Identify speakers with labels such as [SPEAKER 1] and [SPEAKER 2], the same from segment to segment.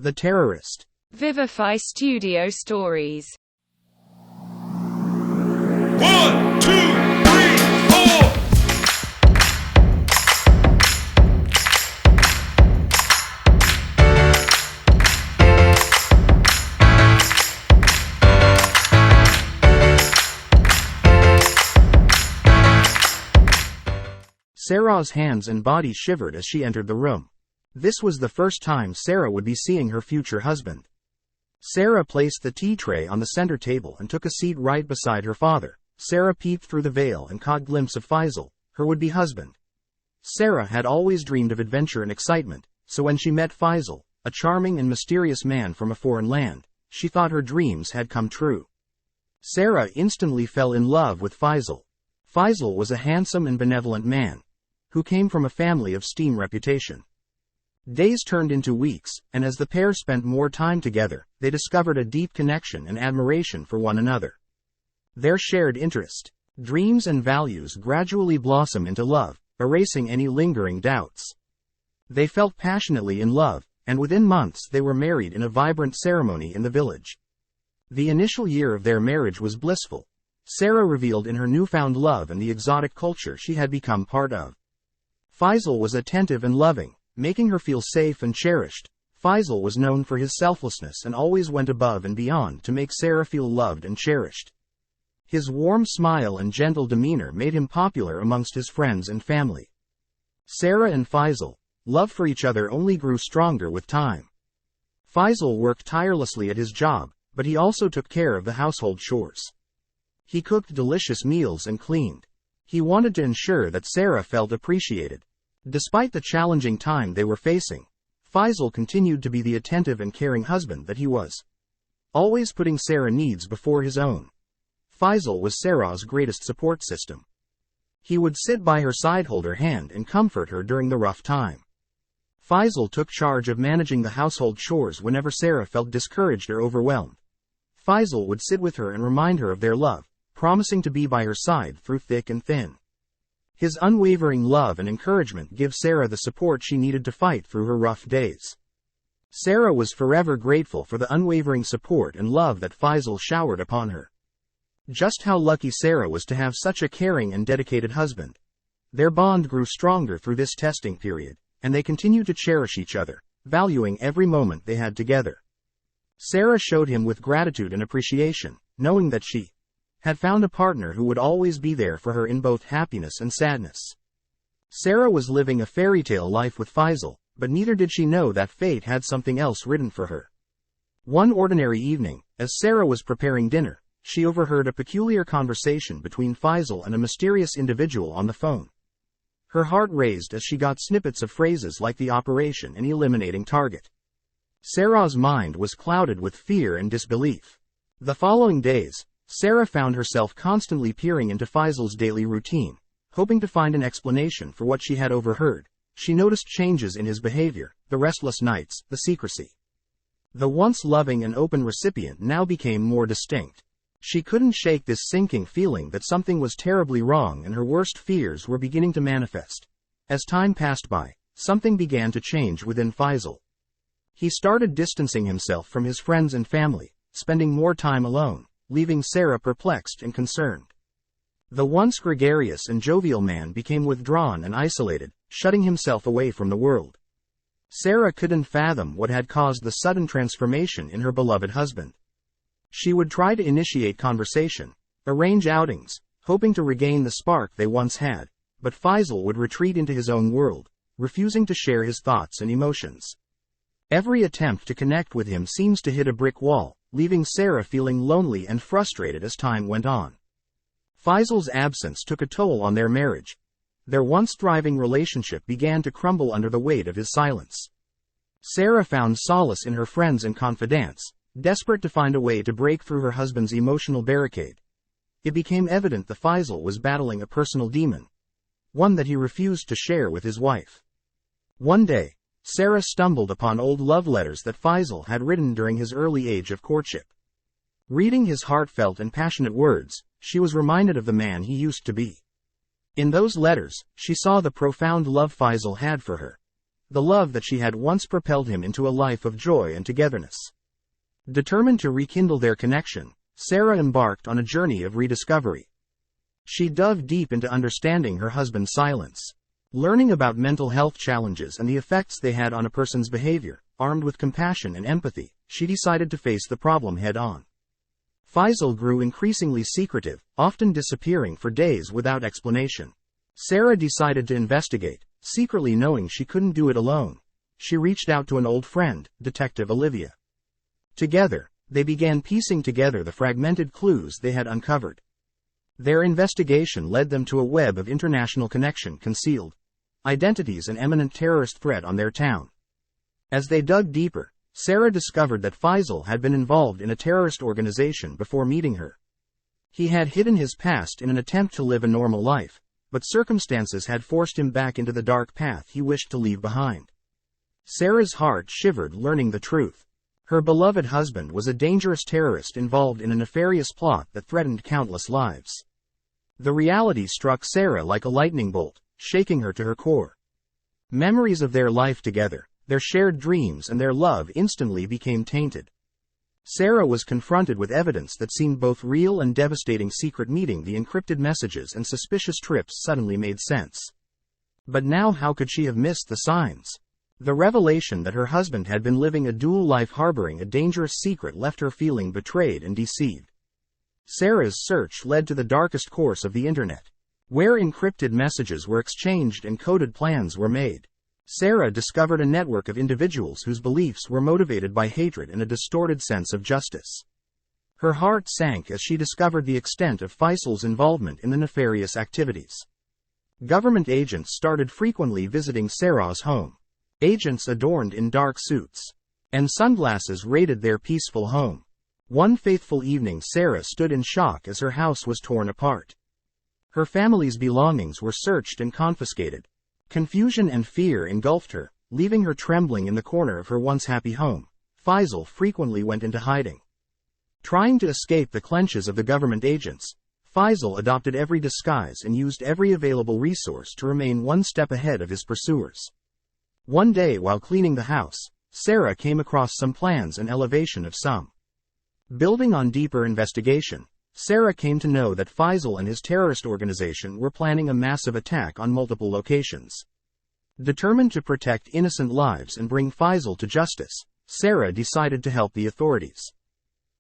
[SPEAKER 1] The Terrorist.
[SPEAKER 2] Vivify Studio Stories.
[SPEAKER 3] 1, 2, 3, 4.
[SPEAKER 1] Sarah's hands and body shivered as she entered the room. This was the first time Sarah would be seeing her future husband. Sarah placed the tea tray on the center table and took a seat right beside her father. Sarah peeped through the veil and caught a glimpse of Faisal, her would-be husband. Sarah had always dreamed of adventure and excitement, so when she met Faisal, a charming and mysterious man from a foreign land, she thought her dreams had come true. Sarah instantly fell in love with Faisal. Faisal was a handsome and benevolent man, who came from a family of esteemed reputation. Days turned into weeks, and as the pair spent more time together, they discovered a deep connection and admiration for one another. Their shared interest, dreams and values gradually blossomed into love, erasing any lingering doubts. They felt passionately in love, and within months they were married in a vibrant ceremony in the village. The initial year of their marriage was blissful. Sarah reveled in her newfound love and the exotic culture she had become part of. Faisal was attentive and loving, making her feel safe and cherished. Faisal was known for his selflessness and always went above and beyond to make Sarah feel loved and cherished. His warm smile and gentle demeanor made him popular amongst his friends and family. Sarah and Faisal, love for each other only grew stronger with time. Faisal worked tirelessly at his job, but he also took care of the household chores. He cooked delicious meals and cleaned. He wanted to ensure that Sarah felt appreciated. Despite the challenging time they were facing, Faisal continued to be the attentive and caring husband that he was, always putting Sarah's needs before his own. Faisal was Sarah's greatest support system. He would sit by her side, hold her hand, and comfort her during the rough time. Faisal took charge of managing the household chores whenever Sarah felt discouraged or overwhelmed. Faisal would sit with her and remind her of their love, promising to be by her side through thick and thin. His unwavering love and encouragement gave Sarah the support she needed to fight through her rough days. Sarah was forever grateful for the unwavering support and love that Faisal showered upon her. Just how lucky Sarah was to have such a caring and dedicated husband. Their bond grew stronger through this testing period, and they continued to cherish each other, valuing every moment they had together. Sarah showed him with gratitude and appreciation, knowing that she had found a partner who would always be there for her in both happiness and sadness. Sarah was living a fairy tale life with Faisal, but neither did she know that fate had something else written for her. One ordinary evening, as Sarah was preparing dinner, she overheard a peculiar conversation between Faisal and a mysterious individual on the phone. Her heart raced as she got snippets of phrases like the operation and eliminating target. Sarah's mind was clouded with fear and disbelief. The following days, Sarah found herself constantly peering into Faisal's daily routine, hoping to find an explanation for what she had overheard. She noticed changes in his behavior, the restless nights, the secrecy. The once loving and open recipient now became more distinct. She couldn't shake this sinking feeling that something was terribly wrong and her worst fears were beginning to manifest. As time passed by, something began to change within Faisal. He started distancing himself from his friends and family, spending more time alone, leaving Sarah perplexed and concerned. The once gregarious and jovial man became withdrawn and isolated, shutting himself away from the world. Sarah couldn't fathom what had caused the sudden transformation in her beloved husband. She would try to initiate conversation, arrange outings, hoping to regain the spark they once had, but Faisal would retreat into his own world, refusing to share his thoughts and emotions. Every attempt to connect with him seems to hit a brick wall, leaving Sarah feeling lonely and frustrated as time went on. Faisal's absence took a toll on their marriage. Their once thriving relationship began to crumble under the weight of his silence. Sarah found solace in her friends and confidants, desperate to find a way to break through her husband's emotional barricade. It became evident that Faisal was battling a personal demon, one that he refused to share with his wife. One day, Sarah stumbled upon old love letters that Faisal had written during his early age of courtship. Reading his heartfelt and passionate words, she was reminded of the man he used to be. In those letters, she saw the profound love Faisal had for her. the love that she had once propelled him into a life of joy and togetherness. Determined to rekindle their connection, Sarah embarked on a journey of rediscovery. She dove deep into understanding her husband's silence, learning about mental health challenges and the effects they had on a person's behavior. Armed with compassion and empathy, she decided to face the problem head-on. Faisal grew increasingly secretive, often disappearing for days without explanation. Sarah decided to investigate, secretly knowing she couldn't do it alone. She reached out to an old friend, Detective Olivia. Together, they began piecing together the fragmented clues they had uncovered. Their investigation led them to a web of international connection, concealed identities, and imminent terrorist threat on their town. As they dug deeper, Sarah discovered that Faisal had been involved in a terrorist organization before meeting her. He had hidden his past in an attempt to live a normal life, but circumstances had forced him back into the dark path he wished to leave behind. Sarah's heart shivered learning the truth. Her beloved husband was a dangerous terrorist involved in a nefarious plot that threatened countless lives. The reality struck Sarah like a lightning bolt, shaking her to her core. Memories of their life together, their shared dreams and their love instantly became tainted. Sarah was confronted with evidence that seemed both real and devastating. Secret meeting, the encrypted messages and suspicious trips suddenly made sense. But now how could she have missed the signs? The revelation that her husband had been living a dual life harboring a dangerous secret left her feeling betrayed and deceived. Sarah's search led to the darkest course of the internet, where encrypted messages were exchanged and coded plans were made. Sarah discovered a network of individuals whose beliefs were motivated by hatred and a distorted sense of justice. Her heart sank as she discovered the extent of Faisal's involvement in the nefarious activities. Government agents started frequently visiting Sarah's home. Agents adorned in dark suits and sunglasses raided their peaceful home. One fateful evening, Sarah stood in shock as her house was torn apart. Her family's belongings were searched and confiscated. Confusion and fear engulfed her, leaving her trembling in the corner of her once happy home. Faisal frequently went into hiding. Trying to escape the clutches of the government agents, Faisal adopted every disguise and used every available resource to remain one step ahead of his pursuers. One day while cleaning the house, Sarah came across some plans and elevation of some. Building on deeper investigation, Sarah came to know that Faisal and his terrorist organization were planning a massive attack on multiple locations. Determined to protect innocent lives and bring Faisal to justice, Sarah decided to help the authorities.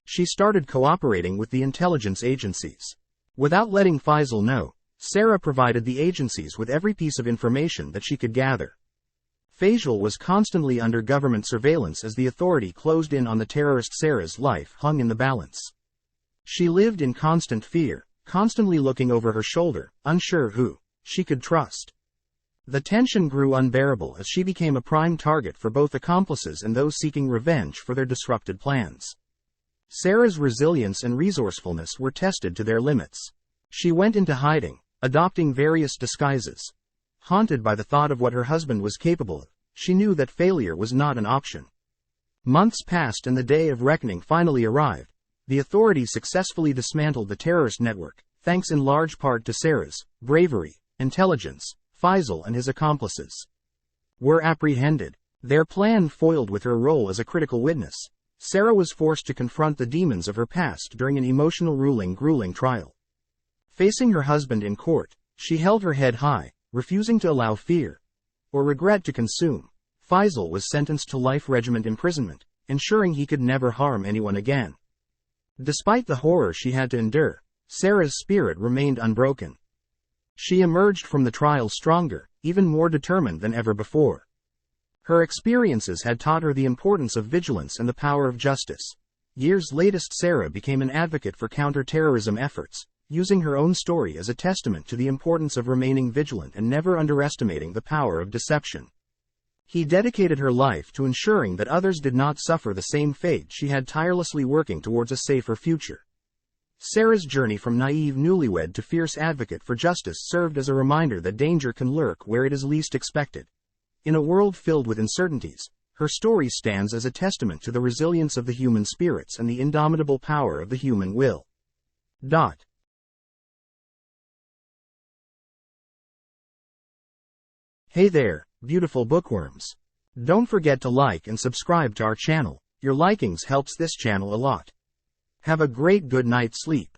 [SPEAKER 1] She started cooperating with the intelligence agencies. Without letting Faisal know, Sarah provided the agencies with every piece of information that she could gather. Faisal was constantly under government surveillance as the authority closed in on the terrorist. Sarah's life hung in the balance. She lived in constant fear, constantly looking over her shoulder, unsure who she could trust. The tension grew unbearable as she became a prime target for both accomplices and those seeking revenge for their disrupted plans. Sarah's resilience and resourcefulness were tested to their limits. She went into hiding, adopting various disguises. Haunted by the thought of what her husband was capable of, she knew that failure was not an option. Months passed and the day of reckoning finally arrived. The authorities successfully dismantled the terrorist network, thanks in large part to Sarah's bravery, intelligence. Faisal and his accomplices were apprehended, their plan foiled with her role as a critical witness. Sarah was forced to confront the demons of her past during an emotional grueling trial. Facing her husband in court, she held her head high, refusing to allow fear or regret to consume. Faisal was sentenced to life regiment imprisonment, ensuring he could never harm anyone again. Despite the horror she had to endure, Sarah's spirit remained unbroken. She emerged from the trial stronger, even more determined than ever before. Her experiences had taught her the importance of vigilance and the power of justice. Years later, Sarah became an advocate for counter-terrorism efforts, using her own story as a testament to the importance of remaining vigilant and never underestimating the power of deception. He dedicated her life to ensuring that others did not suffer the same fate she had, tirelessly working towards a safer future. Sarah's journey from naive newlywed to fierce advocate for justice served as a reminder that danger can lurk where it is least expected. In a world filled with uncertainties, her story stands as a testament to the resilience of the human spirits and the indomitable power of the human will. Hey there, beautiful bookworms. Don't forget to like and subscribe to our channel. Your likings helps this channel a lot. Have a great good night's sleep.